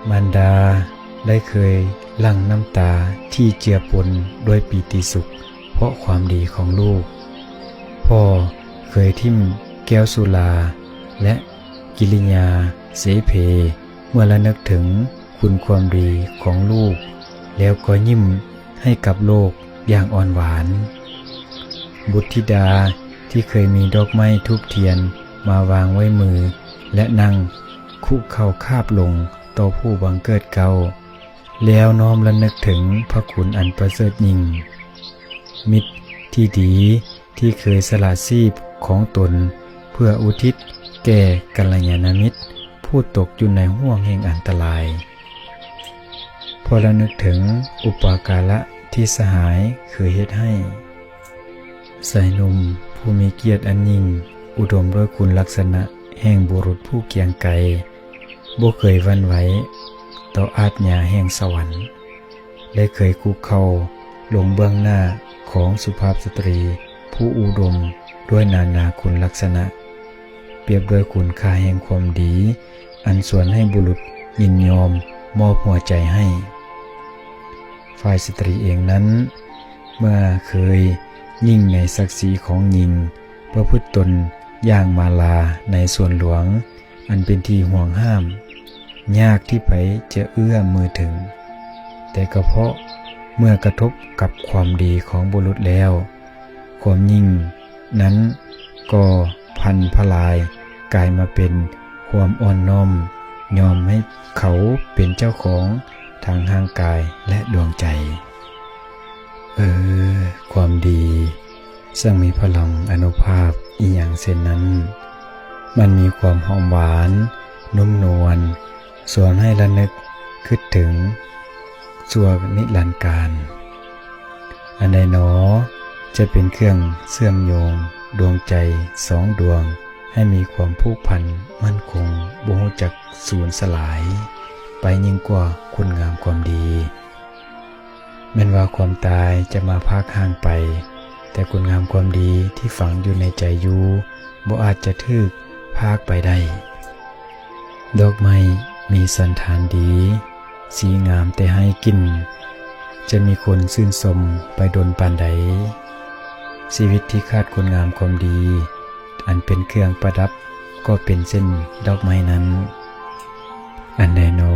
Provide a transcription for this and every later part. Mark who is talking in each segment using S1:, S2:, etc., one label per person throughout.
S1: มารดาได้เคยหลั่งน้ำตาที่เจือปนด้วยปีติสุขเพราะความดีของลูกพ่อเคยทิ่มแก้วสุราและกิริยาเสเพเมื่อระลึกถึงคุณความดีของลูกแล้วก็ยิ้มให้กับโลกอย่างอ่อนหวานบุตรธิดาที่เคยมีดอกไม้ธูปเทียนมาวางไว้มือและนั่งคุกเข่าคาบลงต่อผู้บังเกิดเก่าแล้วน้อมระลึกถึงพระคุณอันประเสริฐยิ่งมิตรที่ดีที่เคยสละชีพของตนเพื่ออุทิศแก่กัลยาณมิตรผู้ตกอยู่ในห่วงแห่งอันตรายพอระลึกถึงอุปการะที่สหายเคยเฮ็ดให้ชายหนุ่มผู้มีเกียรติอันยิ่งอุดมด้วยคุณลักษณะแห่งบุรุษผู้เกียงไกรบ่เคยหวั่นไหวต่ออาญาแห่งสวรรค์และเคยคุกเข่าลงเบื้องหน้าของสุภาพสตรีผู้อุดมด้วยนานาคุณลักษณะเปรียบด้วยคุณค่าแห่งความดีอันส่วนให้บุรุษยินยอมมอบหัวใจให้ฝ่ายสตรีเองนั้นเมื่อเคยยิ่งในศักดิ์ศรีของหญิงประพฤติตนอย่างมาลาในส่วนหลวงอันเป็นที่ห่วงห้ามยากที่ไผจะเอื้อมมือถึงแต่ก็เพราะเมื่อกระทบกับความดีของบุรุษแล้วความยิ่งนั้นก็พันพลายกลายมาเป็นความอ่อนน้อมยอมให้เขาเป็นเจ้าของทางร่างกายและดวงใจความดีซึ่งมีพลังอานุภาพอีหยังเช่นนั้นมันมีความหอมหวานนุ่มนวลส่วนให้ระลึกคิดถึงชั่วนิรันดร์การอันใดหนอจะเป็นเครื่องเชื่อมโยงดวงใจสองดวงให้มีความผูกพันมั่นคงบ่รู้จักสูญสลายไปยิ่งกว่าคุณงามความดีแม้นว่าความตายจะมาพรากห่างไปแต่คุณงามความดีที่ฝังอยู่ในใจอยู่บ่อาจจะถูกพรากไปได้ดอกไม้มีสันฐานดีสีงามแต่ให้กลิ่นจะมีคนชื่นชมไปดนปานใดชีวิตที่ขาดคุณงามความดีอันเป็นเครื่องประดับก็เป็นเส้นดอกไม้นั้นอันใดหนอ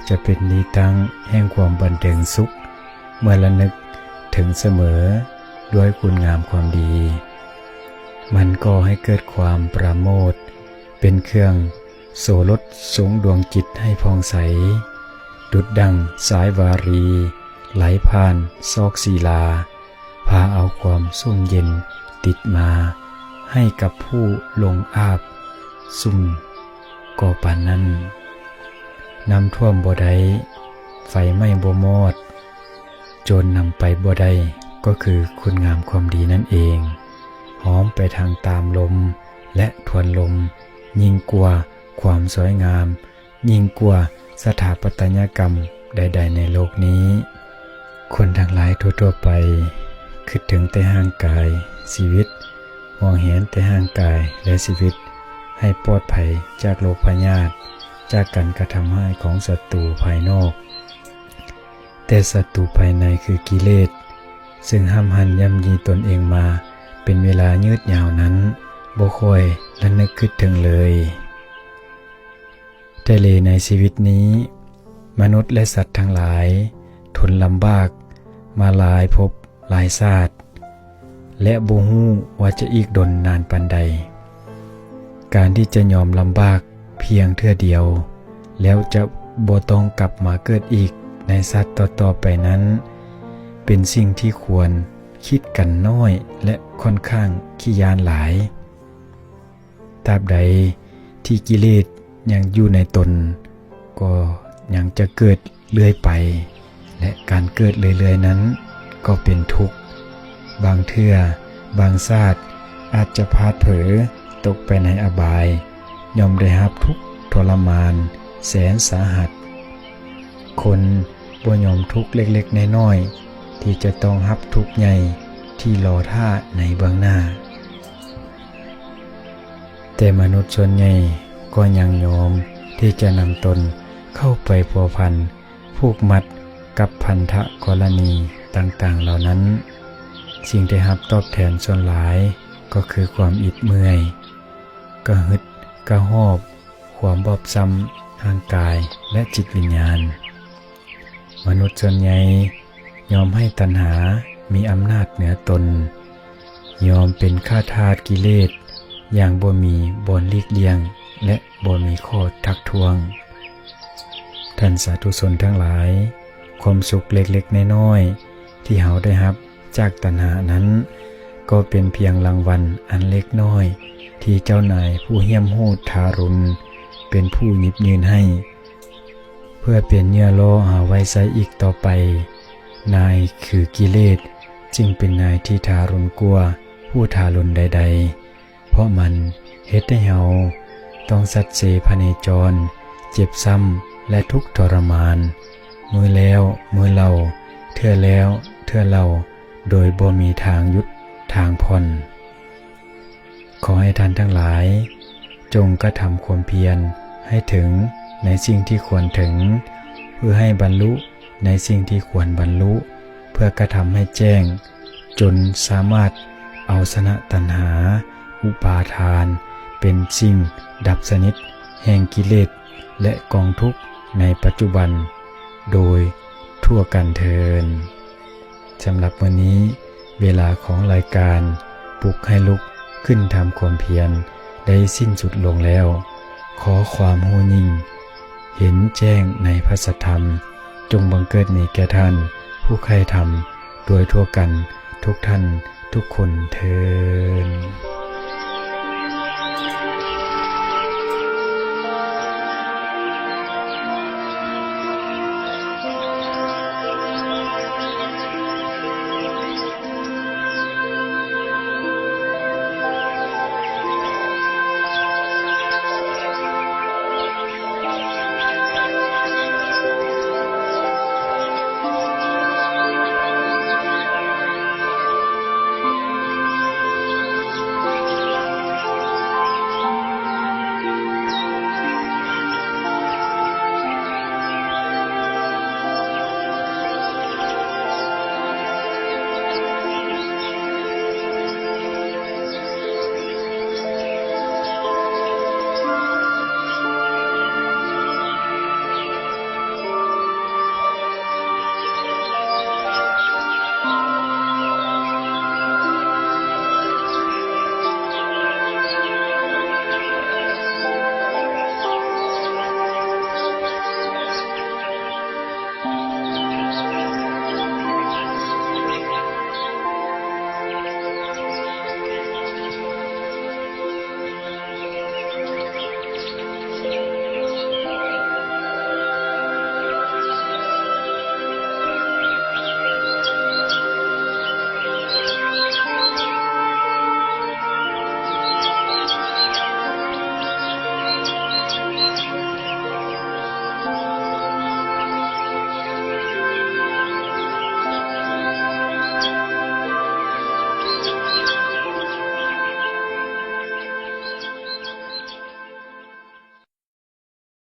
S1: จะเป็นที่ตั้งแห่งความบันเทิงสุขเมื่อระลึกถึงเสมอด้วยคุณงามความดีมันก็ให้เกิดความปราโมทย์เป็นเครื่องโสรสสงดวงจิตให้ผ่องใสดุจดังสายวารีไหลผ่านซอกศิลาพาเอาความสุ่มเย็นติดมาให้กับผู้ลงอาบซุ่มก่อปานนั้นน้ำท่วมบ่ได้ไฟไหม้บ่มอดโจรนำไปบ่ได้ก็คือคุณงามความดีนั่นเองหอมไปทางตามลมและทวนลมยิ่งกว่าความสวยงามยิ่งกว่าสถาปัตยกรรมใดๆในโลกนี้คนทั้งหลายทั่วๆไปคิดถึงแต่ร่างกายชีวิตห่วงแหนแต่ร่างกายและชีวิตให้ปลอดภัยจากโรคพยาธิจากการกระทำให้ของศัตรูภายนอกแต่ศัตรูภายในคือกิเลสซึ่งห้ามหันย่ำยีตนเองมาเป็นเวลายืดยาวนั้นบ่ค่อยระลึกคิดถึงเลยแต่ในชีวิตนี้มนุษย์และสัตว์ทั้งหลายทนลำบากมาหลายภพหลายชาติและบ่ฮู้ว่าจะอีกดนนานปานใดการที่จะยอมลำบากเพียงเทื่อเดียวแล้วจะบ่ต้องกลับมาเกิดอีกในชาติต่อๆไปนั้นเป็นสิ่งที่ควรคิดกันน้อยและค่อนข้างขี้ยานหลายตราบใดที่กิเลสยังอยู่ในตนก็ยังจะเกิดเรื่อยไปและการเกิดเรื่อยๆนั้นก็เป็นทุกข์บางเทื่อบางชาติอาจจะพลาดเผลอตกไปในอบายย่อมได้รับทุกข์ทรมานแสนสาหัสคนบ่ยอมทุกข์เล็กๆน้อยๆที่จะต้องรับทุกข์ใหญ่ที่รอท่าในเบื้องหน้าแต่มนุษย์ส่วนใหญ่ก็ยังยอมที่จะนำตน เข้าไปพัวพันผูกมัดกับพันธกรณีต่างๆเหล่านั้นสิ่งที่รับตอบแทนส่วนหลายก็คือความอิดเมื่อยกระหึดกระหอบความบอบช้ำทางกายและจิตวิญญาณมนุษย์ส่วนใหญ่ยอมให้ตัณหามีอำนาจเหนือตนยอมเป็นข้าทาสกิเลสอย่างบ่มีบนหลีกเลี่ยงและบ่มีข้อทักท้วงท่านสาธุชนทั้งหลายความสุขเล็กๆน้อยๆที่เฮาได้รับจากตัณหานั้นก็เป็นเพียงรางวัลอันเล็กน้อยที่เจ้านายผู้เหี้ยมโหดทารุณเป็นผู้หยิบยืนให้เพื่อเป็นเหยื่อล่อหาไว้ใช้อีกต่อไปนายคือกิเลสจึงเป็นนายที่ทารุณกว่าผู้ทารุณใดๆเพราะมันเฮ็ดให้เฮาต้องสัตย์เสพเนจรเจ็บซ้ำและทุกข์ทรมานมือแล้วมือเล่าเทื่อแล้วเทื่อเล่าโดยบ่มีทางหยุดทางผ่อนขอให้ท่านทั้งหลายจงกระทำความเพียรให้ถึงในสิ่งที่ควรถึงเพื่อให้บรรลุในสิ่งที่ควรบรรลุเพื่อกระทำให้แจ้งจนสามารถเอาชนะตัณหาอุปาทานเป็นสิ่งดับสนิทแห่งกิเลสและกองทุกข์ในปัจจุบันโดยทั่วกันเทินสำหรับวันนี้เวลาของรายการปลุกให้ลุกขึ้นทำความเพียรได้สิ้นสุดลงแล้วขอความรู้ยิ่งเห็นแจ้งในพระสัทธรรมจงบังเกิดมีแก่ท่านผู้ใคร่ธรรมโดยทั่วกันทุกท่านทุกคนเทิน